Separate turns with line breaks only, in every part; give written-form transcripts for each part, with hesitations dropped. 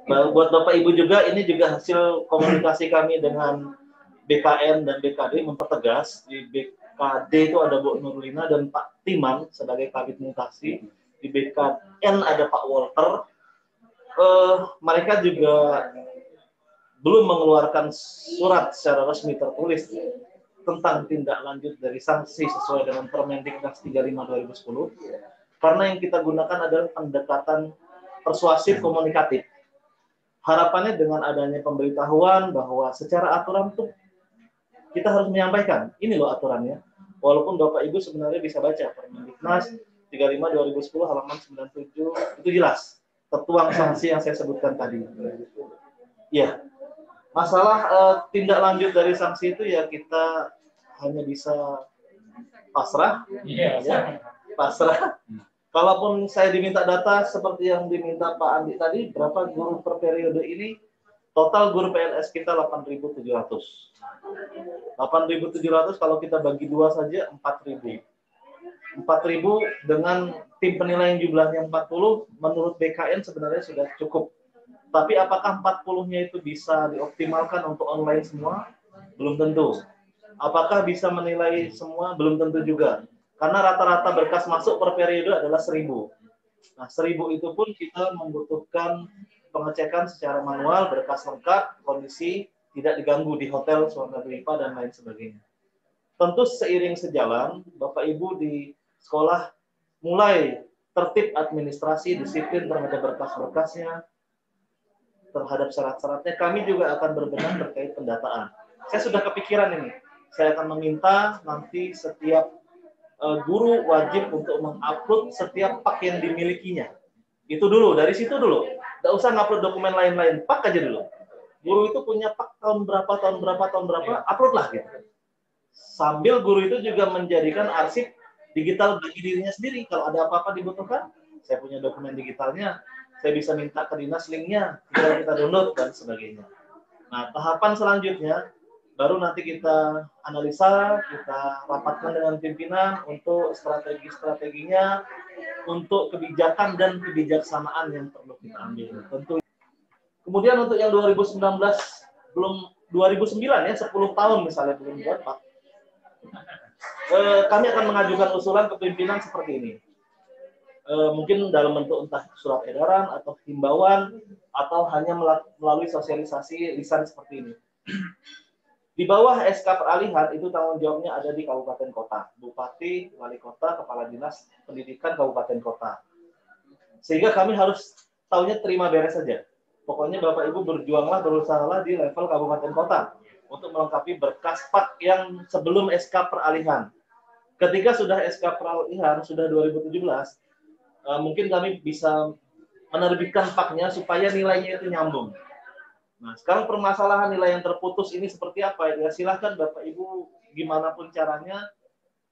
Buat Bapak Ibu juga, ini juga hasil komunikasi kami dengan BKN dan BKD mempertegas. Di BKD itu ada Bu Nurlina dan Pak Timan sebagai Kabid Mutasi. Di BKN ada Pak Walter. Mereka juga belum mengeluarkan surat secara resmi tertulis tentang tindak lanjut dari sanksi sesuai dengan Permendiknas 35/2010. Karena yang kita gunakan adalah pendekatan persuasif komunikatif. Harapannya dengan adanya pemberitahuan bahwa secara aturan tuh kita harus menyampaikan, ini loh aturannya. Walaupun Bapak Ibu sebenarnya bisa baca Permendiknas 35/2010 halaman 97, itu jelas tertuang sanksi yang saya sebutkan tadi. Ya, masalah tindak lanjut dari sanksi itu ya kita hanya bisa pasrah, ya, pasrah. Kalaupun saya diminta data seperti yang diminta Pak Andi tadi, berapa guru per periode ini? Total guru PNS kita 8.700. 8.700 kalau kita bagi dua saja 4.000. 4.000 dengan tim penilaian jumlahnya 40, menurut BKN sebenarnya sudah cukup. Tapi apakah 40-nya itu bisa dioptimalkan untuk online semua? Belum tentu. Apakah bisa menilai semua? Belum tentu juga. Karena rata-rata berkas masuk per periode adalah 1.000. Nah, 1.000 itu pun kita membutuhkan pengecekan secara manual, berkas lengkap, kondisi tidak diganggu di hotel, Suwana Dwipa, dan lain sebagainya. Tentu seiring sejalan, Bapak Ibu di sekolah mulai tertib administrasi, disiplin terhadap berkas-berkasnya, terhadap syarat-syaratnya. Kami juga akan berbenah terkait pendataan. Saya sudah kepikiran ini. Saya akan meminta nanti setiap guru wajib untuk mengupload setiap pak yang dimilikinya. Itu dulu, dari situ dulu. Nggak usah ngupload dokumen lain-lain, pak aja dulu. Guru itu punya pak tahun berapa, upload lah gitu. Sambil guru itu juga menjadikan arsip digital bagi dirinya sendiri. Kalau ada apa-apa dibutuhkan, saya punya dokumen digitalnya, saya bisa minta ke dinas linknya, tinggal kita download dan sebagainya. Nah, tahapan selanjutnya baru nanti kita analisa, kita rapatkan dengan pimpinan untuk strategi-strateginya, untuk kebijakan dan kebijaksanaan yang perlu kita ambil. Tentu. Kemudian untuk yang 2019 belum 2009 ya, 10 tahun misalnya belum dapat. Kami akan mengajukan usulan ke pimpinan seperti ini. Mungkin dalam bentuk entah surat edaran atau himbauan atau hanya melalui sosialisasi lisan seperti ini. Di bawah SK peralihan itu tanggung jawabnya ada di kabupaten kota, bupati, wali kota, kepala dinas pendidikan kabupaten kota. Sehingga kami harus tahunya terima beres saja. Pokoknya Bapak Ibu berjuanglah, berusahalah di level kabupaten kota untuk melengkapi berkas pak yang sebelum SK peralihan. Ketika sudah SK peralihan, sudah 2017, mungkin kami bisa menerbitkan paknya supaya nilainya itu nyambung. Nah, sekarang permasalahan nilai yang terputus ini seperti apa? Ya silahkan Bapak Ibu, gimana pun caranya,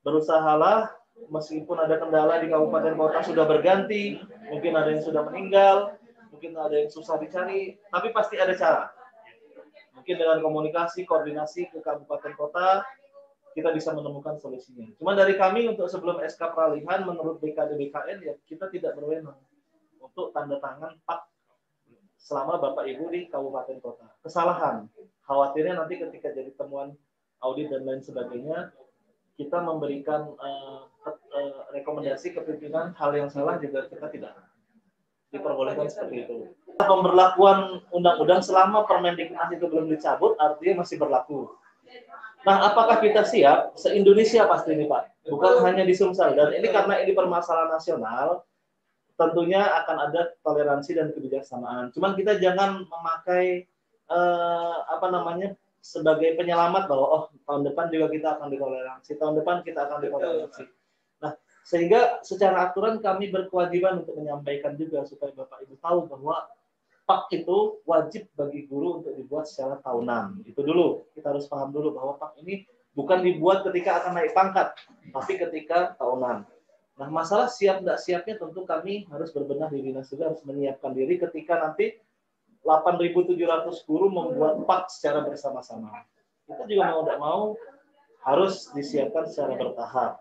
berusahalah, meskipun ada kendala di kabupaten kota sudah berganti, mungkin ada yang sudah meninggal, mungkin ada yang susah dicari, tapi pasti ada cara. Mungkin dengan komunikasi, koordinasi ke kabupaten kota, kita bisa menemukan solusinya. Cuma dari kami untuk sebelum SK peralihan, menurut BKD BKN, ya kita tidak berwenang untuk tanda tangan pak selama Bapak Ibu di kabupaten kota. Kesalahan. Khawatirnya nanti ketika jadi temuan audit dan lain sebagainya, kita memberikan rekomendasi ke pimpinan hal yang salah juga kita tidak diperbolehkan seperti itu. Pemberlakuan undang-undang selama Permendiknas itu belum dicabut, artinya masih berlaku. Nah, apakah kita siap? Se-Indonesia pasti ini Pak, bukan hanya di Sumsel. Dan ini karena ini permasalahan nasional, tentunya akan ada toleransi dan kebijaksanaan. Cuman kita jangan memakai sebagai penyelamat bahwa oh tahun depan juga kita akan ditoleransi, tahun depan kita akan ditoleransi. Nah, sehingga secara aturan kami berkewajiban untuk menyampaikan juga supaya Bapak Ibu tahu bahwa pak itu wajib bagi guru untuk dibuat secara tahunan. Itu dulu, kita harus paham dulu bahwa pak ini bukan dibuat ketika akan naik pangkat, tapi ketika tahunan. Nah, masalah siap tidak siapnya tentu kami harus berbenah di dinas juga, harus menyiapkan diri ketika nanti 8.700 guru membuat pak secara bersama-sama. Kita juga mau tidak mau harus disiapkan secara bertahap.